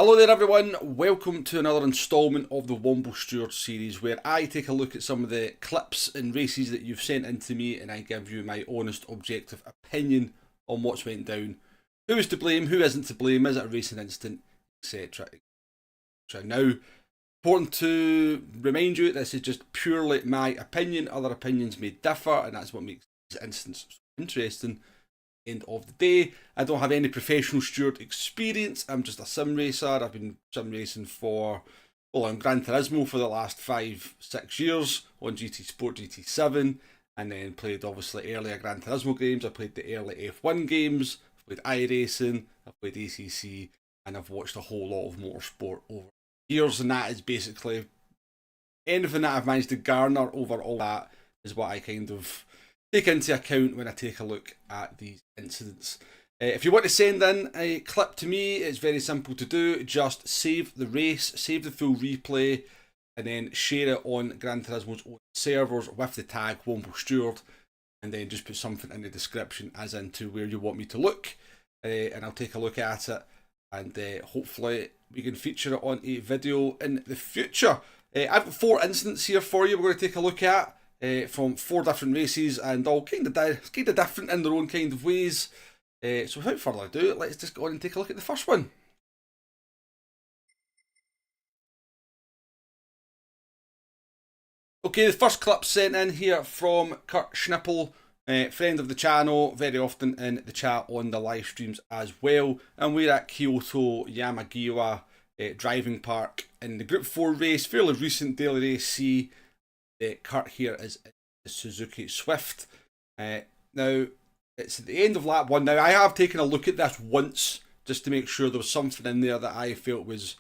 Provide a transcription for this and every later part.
Hello there everyone, welcome to another instalment of the womblesteward series where I take a look at some of the clips and races that you've sent in to me and I give you my honest, objective opinion on what's went down. Who is to blame, who isn't to blame, is it a racing incident, etc. Now, important to remind you, this is just purely my opinion, other opinions may differ and that's what makes these incidents so interesting. End of the day, I don't have any professional steward experience. I'm just a sim racer. I've been sim racing on Gran Turismo for the last 5-6 years on GT Sport, GT7, and then played obviously earlier Gran Turismo games. I played the early F1 games, I've played iRacing, I've played ACC, and I've watched a whole lot of motorsport over years, and that is basically anything that I've managed to garner over all that is what I kind of take into account when I take a look at these incidents. If you want to send in a clip to me, it's very simple to do. Just save the race, save the full replay, and then share it on Gran Turismo's own servers with the tag womblesteward, and then just put something in the description as into where you want me to look, and I'll take a look at it, and hopefully we can feature it on a video in the future. I've got 4 incidents here for you we're going to take a look at. From 4 different races and all kind of different in their own kind of ways. So without further ado, let's just go on and take a look at the first one. Okay, the first clip sent in here from Kurt Schnippel, friend of the channel, very often in the chat on the live streams as well. And we're at Kyoto Yamagiwa driving park in the Group 4 race, fairly recent daily race C. Kurt here is the Suzuki Swift. Now, it's at the end of lap 1. Now, I have taken a look at this once just to make sure there was something in there that I felt was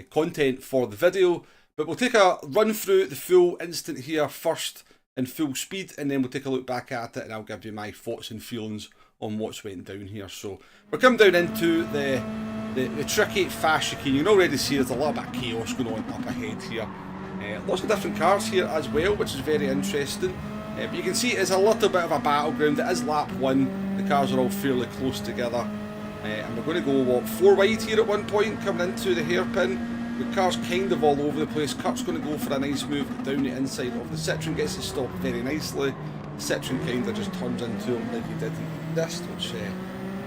content for the video. But we'll take a run through the full incident here first in full speed, and then we'll take a look back at it and I'll give you my thoughts and feelings on what's went down here. So, we're coming down into the tricky fast chicane. You can already see there's a little bit of chaos going on up ahead here. Lots of different cars here as well, which is very interesting. But you can see it's a little bit of a battleground. It is lap 1. The cars are all fairly close together. And we're going to go, 4 wide here at one point, coming into the hairpin. The car's kind of all over the place. Kurt's going to go for a nice move down the inside of the Citroen, gets to stop very nicely. The Citroen kind of just turns into him like he did in this, which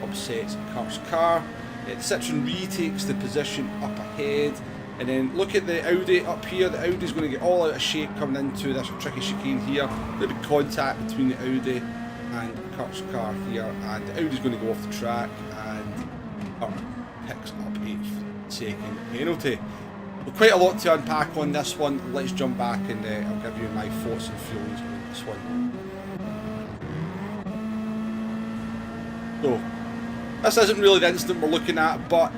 upsets Kurt's car. The Citroen retakes the position up ahead. And then look at the Audi up here. The Audi's going to get all out of shape coming into this tricky chicane here. There'll be contact between the Audi and Kurt's car here. And the Audi's going to go off the track and Kurt picks up a second penalty. Well, quite a lot to unpack on this one. Let's jump back and I'll give you my thoughts and feelings on this one. So, this isn't really the incident we're looking at, but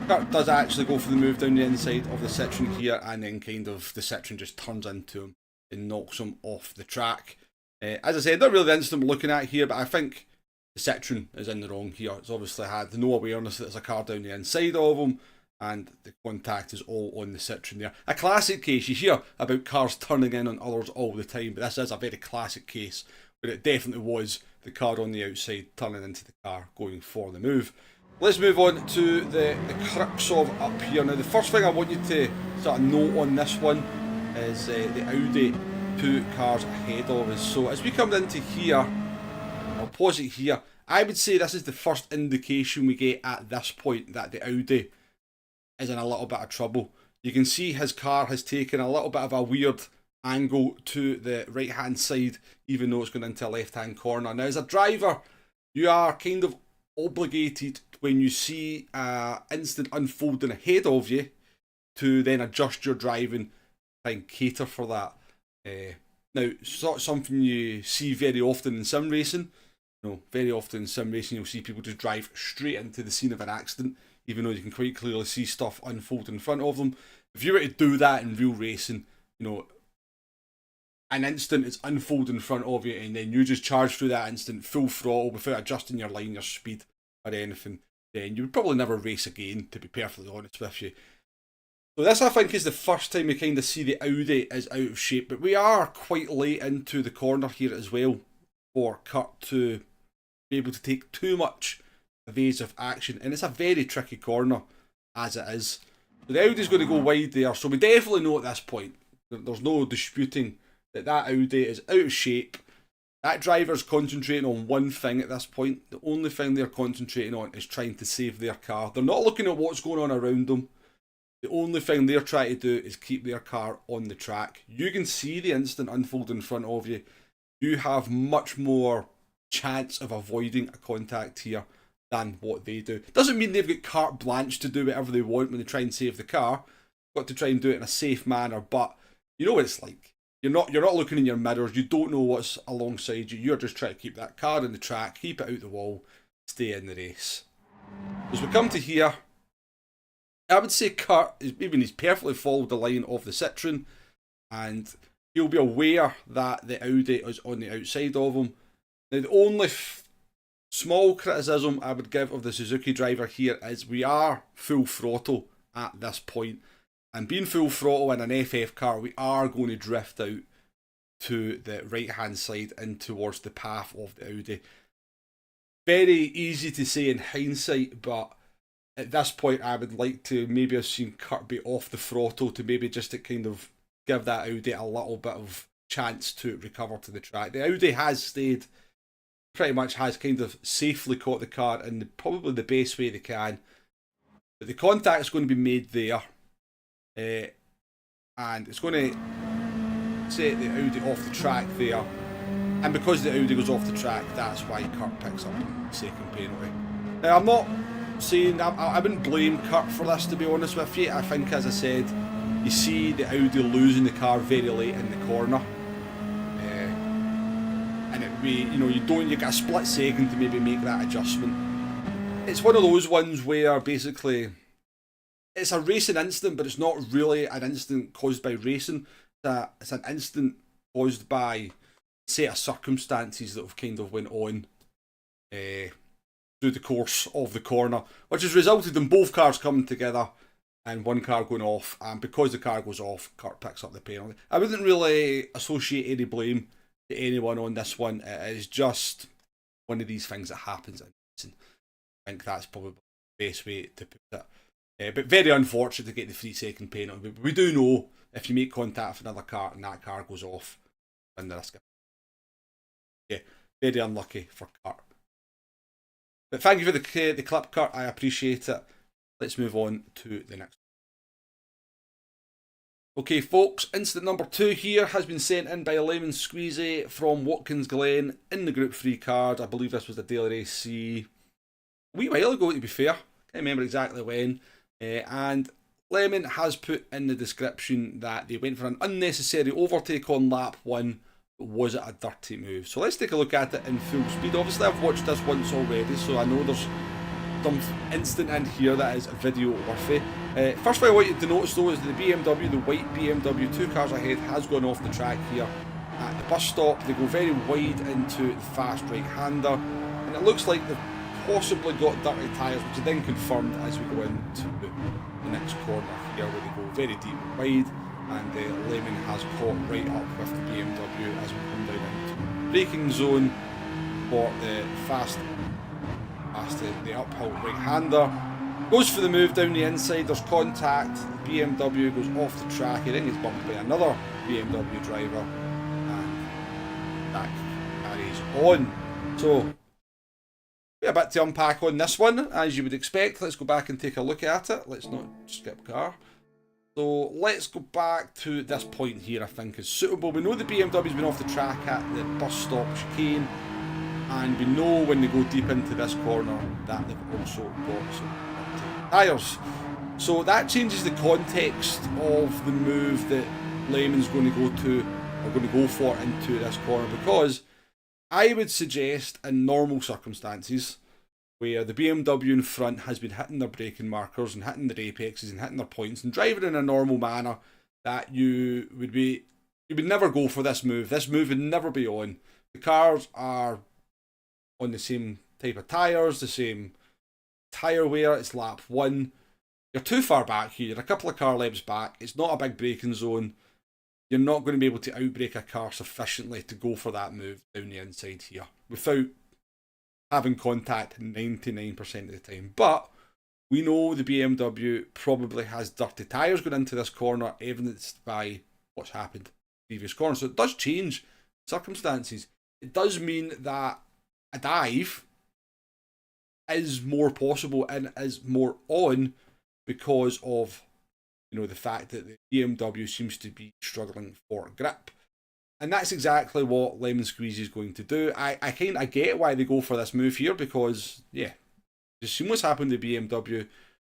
Kurt does actually go for the move down the inside of the Citroen here, and then kind of the Citroen just turns into him and knocks him off the track. As I said, not really the incident we're looking at here, but I think the Citroen is in the wrong here. It's obviously had no awareness that there's a car down the inside of him, and the contact is all on the Citroen there. A classic case. You hear about cars turning in on others all the time, but this is a very classic case where it definitely was the car on the outside turning into the car going for the move. Let's move on to the crux of up here. Now, the first thing I want you to sort of note on this one is the Audi 2 cars ahead of us. So as we come into here, I'll pause it here. I would say this is the first indication we get at this point that the Audi is in a little bit of trouble. You can see his car has taken a little bit of a weird angle to the right hand side, even though it's going into a left hand corner. Now, as a driver, you are kind of obligated when you see an incident unfolding ahead of you to then adjust your driving and cater for that. Now, it's not something you see very often in sim racing. No, very often in sim racing you'll see people just drive straight into the scene of an accident, even though you can quite clearly see stuff unfold in front of them. If you were to do that in real racing, you know, an instant is unfolding in front of you and then you just charge through that instant full throttle without adjusting your line, your speed or anything, then you would probably never race again, to be perfectly honest with you. So this, I think, is the first time we kind of see the Audi is out of shape, but we are quite late into the corner here as well for Kurt to be able to take too much evasive action, and it's a very tricky corner. as it is. So the Audi's going to go wide there, so we definitely know at this point, there's no disputing that Audi is out of shape. That driver's concentrating on one thing at this point. The only thing they're concentrating on is trying to save their car. They're not looking at what's going on around them. The only thing they're trying to do is keep their car on the track. You can see the incident unfold in front of you. You have much more chance of avoiding a contact here than what they do. Doesn't mean they've got carte blanche to do whatever they want when they try and save the car. Got to try and do it in a safe manner, but you know what it's like. You're not looking in your mirrors. You don't know what's alongside you. You're just trying to keep that car on the track, keep it out the wall, stay in the race. As we come to here, I would say Kurt, even he's perfectly followed the line of the Citroen, and he'll be aware that the Audi is on the outside of him. Now, the only small criticism I would give of the Suzuki driver here is we are full throttle at this point. And being full throttle in an FF car, we are going to drift out to the right-hand side and towards the path of the Audi. Very easy to say in hindsight, but at this point I would like to maybe have seen Kurt be off the throttle to maybe just to kind of give that Audi a little bit of chance to recover to the track. The Audi has stayed, pretty much has kind of safely caught the car in probably the best way they can. But the contact's going to be made there. And it's going to set the Audi off the track there, and because the Audi goes off the track, that's why Kurt picks up the second penalty. Now, I'm not saying I wouldn't blame Kurt for this, to be honest with you. I think, as I said, you see the Audi losing the car very late in the corner, and you get a split second to maybe make that adjustment. It's one of those ones where basically it's a racing incident, but it's not really an incident caused by racing. It's an incident caused by a set of circumstances that have kind of went on through the course of the corner, which has resulted in both cars coming together and one car going off. And because the car goes off, Kurt picks up the penalty. I wouldn't really associate any blame to anyone on this one. It is just one of these things that happens in racing. I think that's probably the best way to put it. But very unfortunate to get the 3-second penalty. But we do know if you make contact with another car and that car goes off, then the risk. Yeah, very unlucky for Kurt. But thank you for the clip, Kurt. I appreciate it. Let's move on to the next. Okay, folks, incident number 2 here has been sent in by Lemon Squeezy from Watkins Glen in the Group 3 card. I believe this was the Daily Race C a wee while ago, to be fair. Can't remember exactly when. And Lemon has put in the description that they went for an unnecessary overtake on lap 1. Was it a dirty move? So let's take a look at it in full speed. Obviously I've watched this once already, so I know there's some instant in here that is video worthy. First thing I want you to notice though is the BMW, the white BMW, 2 cars ahead, has gone off the track here at the bus stop. They go very wide into the fast right-hander, and it looks like they've possibly got dirty tyres, which are then confirmed as we go into the next corner here, where they go very deep and wide, and Lemon has caught right up with the BMW as we come down into the braking zone for the the uphill right-hander. Goes for the move down the inside, there's contact, the BMW goes off the track, he then gets bumped by another BMW driver, and that carries on. So a bit to unpack on this one, as you would expect. Let's go back and take a look at it. Let's not skip car. So let's go back to this point here, I think is suitable. We know the BMW's been off the track at the bus stop chicane, and we know when they go deep into this corner that they've also got some tyres. So that changes the context of the move that Lemon's going to go for into this corner, because I would suggest in normal circumstances where the BMW in front has been hitting their braking markers and hitting their apexes and hitting their points and driving in a normal manner, that you would never go for this move. This move would never be on. The cars are on the same type of tyres, the same tyre wear, it's lap 1. You're too far back here, you're a couple of car lengths back, it's not a big braking zone. You're not going to be able to outbrake a car sufficiently to go for that move down the inside here without having contact 99% of the time. But We know the BMW probably has dirty tyres going into this corner, evidenced by what's happened in the previous corner. So it does change circumstances. It does mean that a dive is more possible and is more on because of, you know, the fact that the BMW seems to be struggling for grip. And that's exactly what Lemon Squeezy is going to do. I kind of get why they go for this move here because, yeah, you've seen what's happened to BMW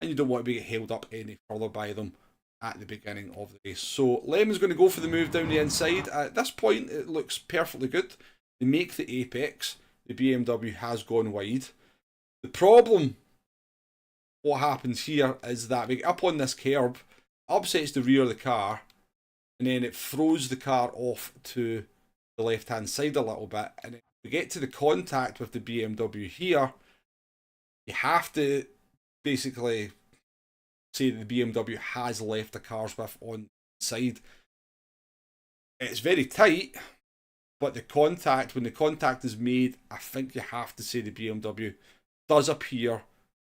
and you don't want to be held up any further by them at the beginning of the race. So Lemon's going to go for the move down the inside. At this point, it looks perfectly good. They make the apex. The BMW has gone wide. The problem, what happens here, is that we get up on this curb, upsets the rear of the car, and then it throws the car off to the left-hand side a little bit. And if we get to the contact with the BMW here, you have to basically say that the BMW has left the car's width on the side. It's very tight, but the contact, when the contact is made, I think you have to say the BMW does appear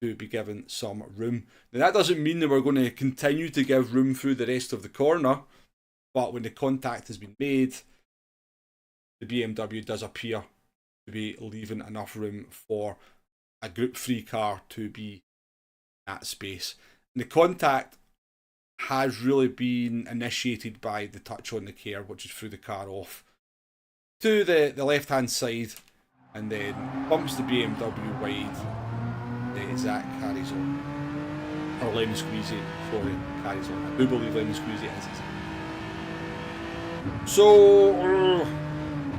to be given some room. Now that doesn't mean that we're going to continue to give room through the rest of the corner, but when the contact has been made, the BMW does appear to be leaving enough room for a Group 3 car to be in that space. And the contact has really been initiated by the touch on the curb, which is through the car off to the left-hand side, and then bumps the BMW wide. Zach carries on. Or Lemon Squeezy, sorry, carries on. I do believe Lemon Squeezy is. So,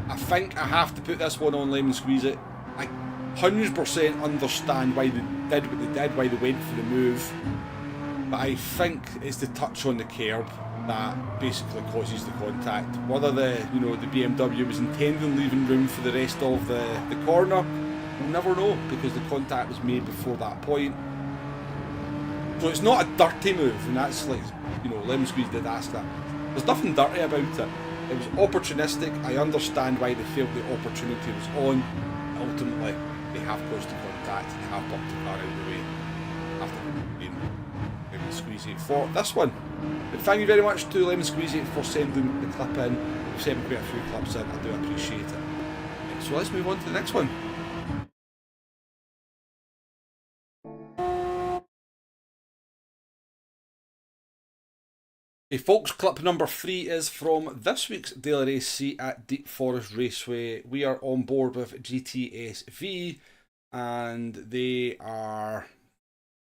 I think I have to put this one on Lemon Squeezy. I 100% understand why they did what they did, why they went for the move. But I think it's the touch on the curb that basically causes the contact. Whether the BMW was intending leaving room for the rest of the corner, we'll never know because the contact was made before that point. So it's not a dirty move, and that's like, Lemon Squeeze did ask that. There's nothing dirty about it. It was opportunistic. I understand why they felt the opportunity was on. Ultimately, they have caused the contact and they have bumped the car out of the way after being Lemon Squeezy for this one. But thank you very much to Lemon Squeezy for sending the clip in. We've sent quite a few clips in. I do appreciate it. So let's move on to the next one. Hey folks, clip number 3 is from this week's daily race seat at Deep Forest Raceway. We are on board with GTSV and they are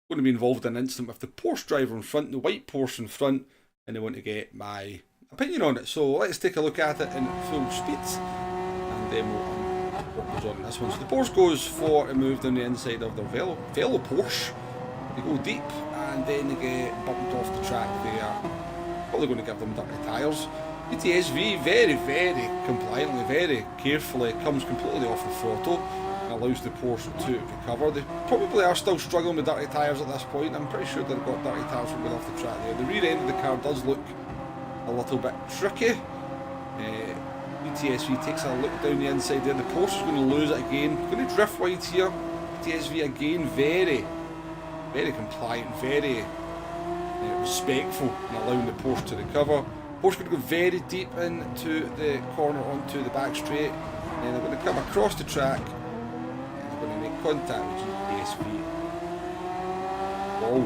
going to be involved in an incident with the Porsche driver in front, the white Porsche in front, and they want to get my opinion on it. So let's take a look at it in full speed and then we'll what goes on in this one. So the Porsche goes for a move down the inside of their Velo Porsche. They go deep and then they get bumped off the track there. Probably going to give them dirty tyres. GTSV very, very compliantly, very carefully comes completely off the throttle and allows the Porsche to recover. They probably are still struggling with dirty tyres at this point. I'm pretty sure they've got dirty tyres from going off the track there. The rear end of the car does look a little bit tricky. GTSV takes a look down the inside there. The Porsche is going to lose it again. Going to drift wide here. GTSV again, very, very compliant, very respectful in allowing the Porsche to recover. Porsche going to go very deep into the corner onto the back straight, and then they're going to come across the track and they're going to make contact with GTSV. Whoa.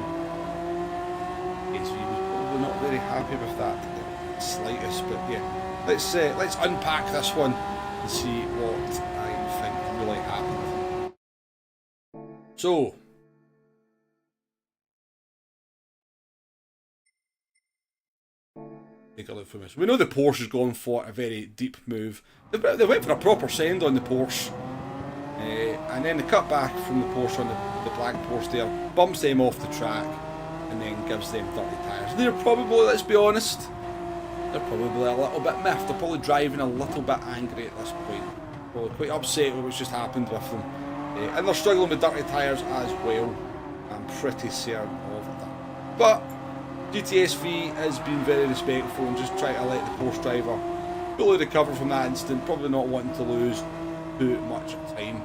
GTSV was probably not very happy with that in the slightest, but yeah, let's unpack this one and see what I think really happened. So take a look from this. We know the Porsche has gone for a very deep move. They went for a proper send on the Porsche, and then they cut back from the Porsche on the black Porsche there, bumps them off the track, and then gives them dirty tyres. They're probably, let's be honest, they're probably a little bit miffed. They're probably driving a little bit angry at this point. Probably quite upset with what's just happened with them, and they're struggling with dirty tyres as well. I'm pretty certain of that. But GTSV has been very respectful and just trying to let the Porsche driver fully recover from that incident, probably not wanting to lose too much time.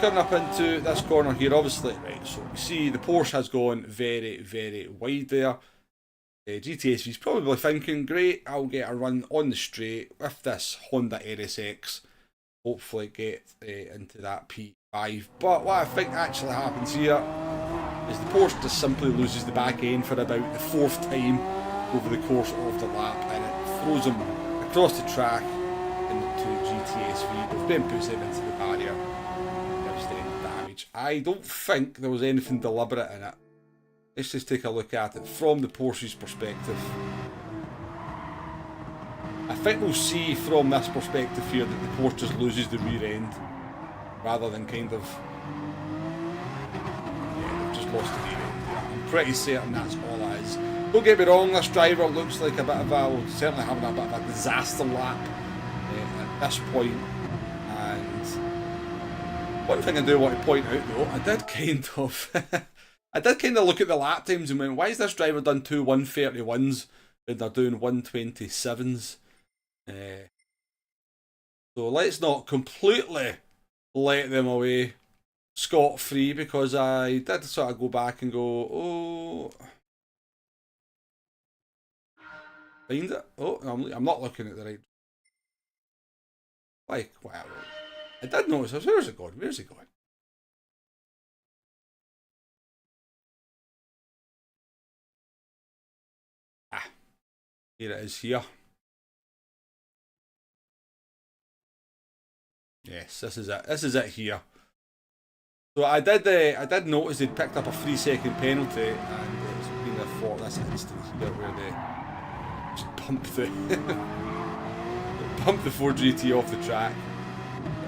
coming up into this corner here, obviously, right, so we see the Porsche has gone very, very wide there. GTSV is probably thinking, great, I'll get a run on the straight with this Honda RSX, hopefully get into that P5. But what I think actually happens here is the Porsche just simply loses the back end for about the fourth time over the course of the lap, and it throws him across the track into GTSV. Both then puts him into the barrier, devastating damage. I don't think there was anything deliberate in it. Let's just take a look at it from the Porsche's perspective. I think we'll see from this perspective here that the Porsche just loses the rear end, rather than kind of, yeah, they've just lost the rear end. I'm pretty certain that's all it is. Don't get me wrong, this driver looks like a bit of a, well, certainly having a bit of a disaster lap at this point. And one thing I do want to point out though, I did kind of look at the lap times and went, why has this driver done two 131s when they're doing 127s? So let's not completely let them away scot-free, because I did sort of go back and go, oh, find it. Oh, I'm not looking at the right. Like, wow. I did notice this. Where's it going? Where's it going? Ah, here it is here. Yes, this is it. This is it here. So I did notice they'd picked up a 3-second penalty, and it's been a for this instance here where they just bumped the bumped the 4GT off the track,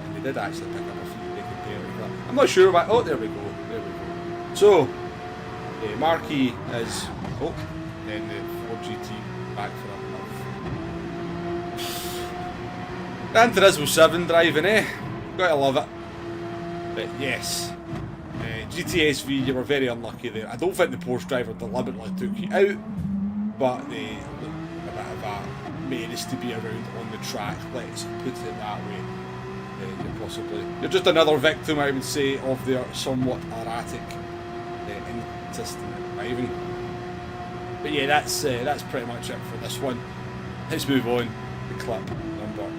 and they did actually pick up a 3-second penalty. I'm not sure why. Oh, there we go. There we go. So Marquis is then the 4GT back for a Gran Turismo 7 driving, eh? Gotta love it. But yes, GTSV, you were very unlucky there. I don't think the Porsche driver deliberately took you out, but they look a bit of a menace to be around on the track, let's put it that way. You're just another victim, I would say, of their somewhat erratic, inconsistent driving. But yeah, that's pretty much it for this one. Let's move on to clip number 4.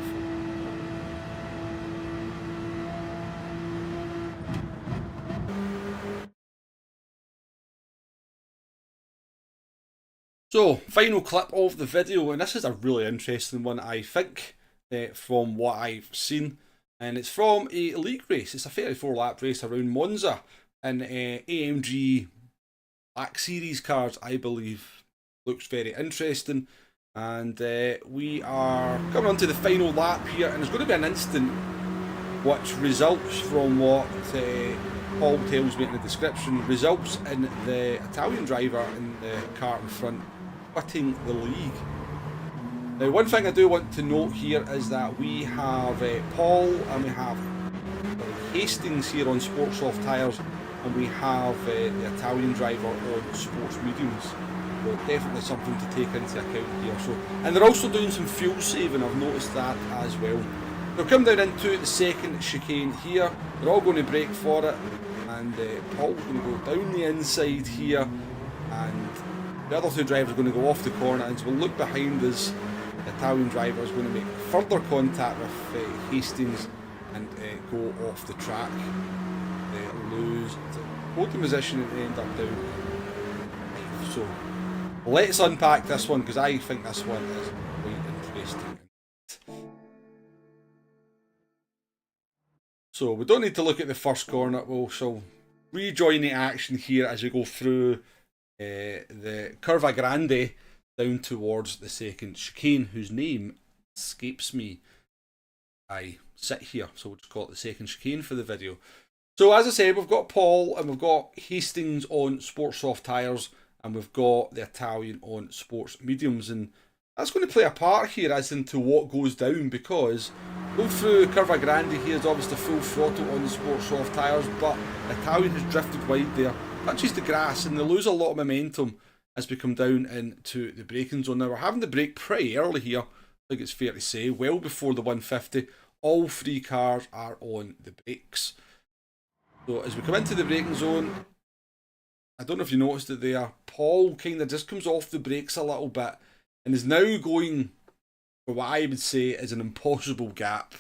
So, final clip of the video, and this is a really interesting one, I think, from what I've seen, and it's from a league race. It's a 34-lap race around Monza, in AMG Black Series cars, I believe. Looks very interesting, and we are coming on to the final lap here, and there's going to be an instant which results from what Paul tells me in the description, results in the Italian driver in the car in front quitting the league. Now, one thing I do want to note here is that we have Paul and we have Hastings here on Sports Soft Tyres, and we have the Italian driver on Sports Mediums. So definitely something to take into account here. So, and they're also doing some fuel saving, I've noticed that as well. They'll come down into the second chicane here. They're all going to brake for it, and Paul's going to go down the inside here, and the other two drivers are going to go off the corner, and so we'll look behind us. The Italian driver is going to make further contact with Hastings and go off the track. Lose holding position and end up down. So let's unpack this one, because I think this one is quite interesting. So we don't need to look at the first corner. We shall rejoin the action here as we go through the Curva Grande down towards the second chicane, whose name escapes me. I sit here, so we'll just call it the second chicane for the video. So as I said, we've got Paul and we've got Hastings on Sports Soft Tyres, and we've got the Italian on Sports Mediums, and that's going to play a part here as into what goes down, because going through Curva Grande here is obviously full throttle on the Sports Soft Tyres, but the Italian has drifted wide there, touches the grass, and they lose a lot of momentum as we come down into the braking zone. Now we're having to brake pretty early here, I think it's fair to say, well before the 150. All three cars are on the brakes. So as we come into the braking zone, I don't know if you noticed it there, Paul kind of just comes off the brakes a little bit and is now going for what I would say is an impossible gap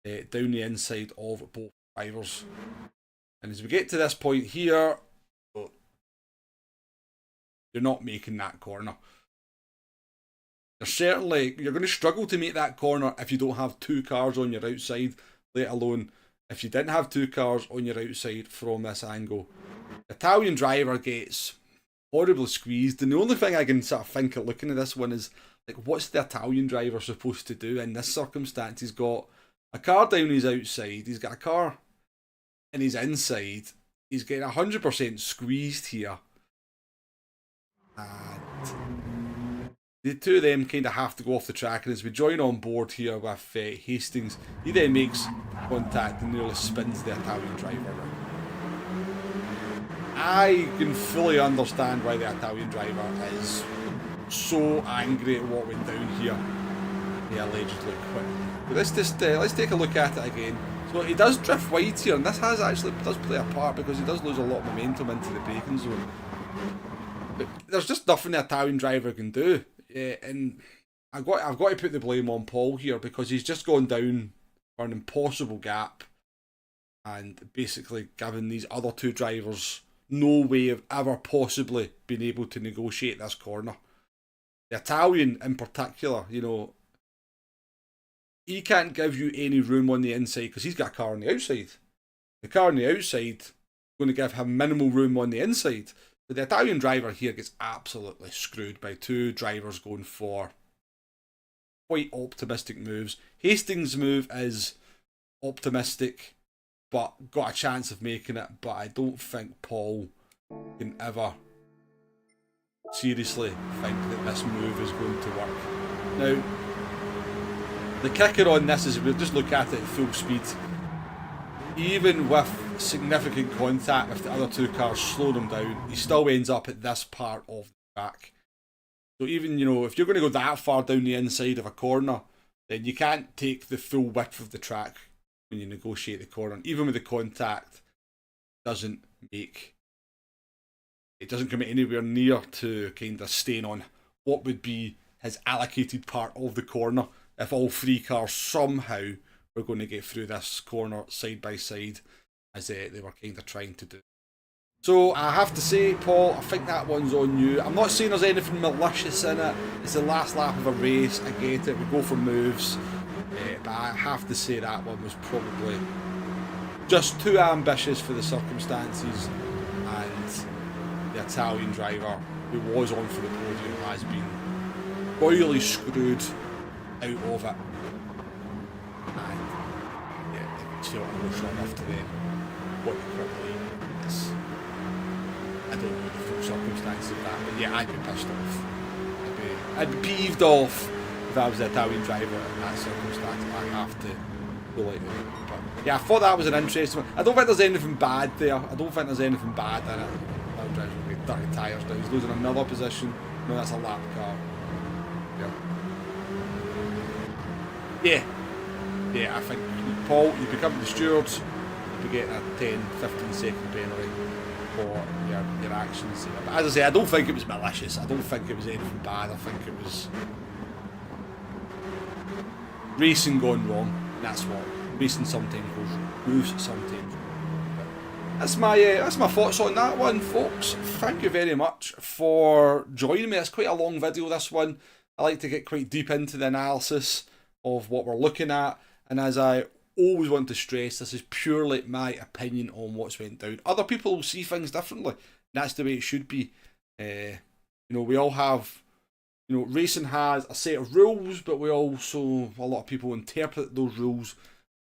down the inside of both drivers. And as we get to this point here, you're not making that corner. You're going to struggle to make that corner if you don't have two cars on your outside, let alone if you didn't have two cars on your outside from this angle. The Italian driver gets horribly squeezed, and the only thing I can sort of think of looking at this one is, like, what's the Italian driver supposed to do in this circumstance? He's got a car down his outside, he's got a car in his inside, he's getting 100% squeezed here. And the two of them kind of have to go off the track, and as we join on board here with Hastings, he then makes contact and nearly spins the Italian driver around. I can fully understand why the Italian driver is so angry at what went down here. He allegedly quit. But let's take a look at it again. So he does drift wide here, and this does play a part because he does lose a lot of momentum into the braking zone. But there's just nothing the Italian driver can do, and I've got to put the blame on Paul here because he's just gone down for an impossible gap, and basically given these other two drivers no way of ever possibly being able to negotiate this corner. The Italian in particular, you know, he can't give you any room on the inside because he's got a car on the outside. The car on the outside is going to give him minimal room on the inside. But the Italian driver here gets absolutely screwed by two drivers going for quite optimistic moves. Hastings' move is optimistic, but got a chance of making it. But I don't think Paul can ever seriously think that this move is going to work. Now, the kicker on this is we'll just look at it at full speed. Even with significant contact with the other two cars slowing him down, he still ends up at this part of the track. So even, you know, if you're going to go that far down the inside of a corner, then you can't take the full width of the track when you negotiate the corner. And even with the contact, it doesn't come anywhere near to kind of staying on what would be his allocated part of the corner if all three cars somehow were going to get through this corner side by side as they were kind of trying to do. So I have to say, Paul, I think that one's on you. I'm not saying there's anything malicious in it. It's the last lap of a race. I get it. We go for moves. But I have to say that one was probably just too ambitious for the circumstances. And the Italian driver, who was on for the podium, has been royally screwed out of it. And yeah, it's felt emotional enough to then want to quickly. I don't know the full circumstances of that, but yeah, I'd be pissed off. I'd be peeved off if I was the Italian driver in that circumstance. I have to go like that. But yeah, I thought that was an interesting one. I don't think there's anything bad there. I don't think there's anything bad in it. Italian driver with dirty tyres now. He's losing another position. No, that's a lap car. Yeah, I think, Paul, you become the stewards, you'll be getting a 10-15 second penalty for your actions. But as I say, I don't think it was malicious. I don't think it was anything bad. I think it was racing gone wrong. That's what racing sometimes goes. Moves sometimes. That's my thoughts on that one, folks. Thank you very much for joining me. It's quite a long video, this one. I like to get quite deep into the analysis of what we're looking at, and as I always want to stress, this is purely my opinion on what's went down. Other people will see things differently, and that's the way it should be. You know, we all have, you know, racing has a set of rules, but we also, a lot of people interpret those rules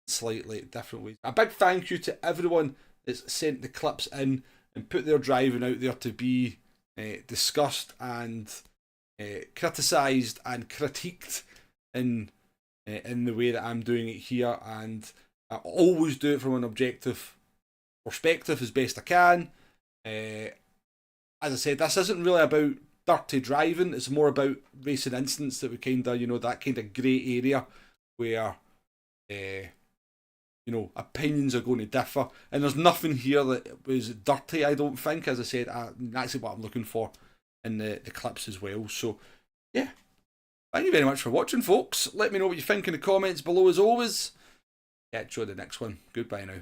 slightly different ways. A big thank you to everyone that's sent the clips in and put their driving out there to be discussed and criticised and critiqued in the way that I'm doing it here, and I always do it from an objective perspective as best I can. As I said, this isn't really about dirty driving, it's more about racing incidents that we kind of, you know, that kind of grey area where you know, opinions are going to differ. And there's nothing here that was dirty, I don't think. As I said, that's what I'm looking for in the clips as well. So, yeah. Thank you very much for watching, folks. Let me know what you think in the comments below as always. Catch you on the next one. Goodbye now.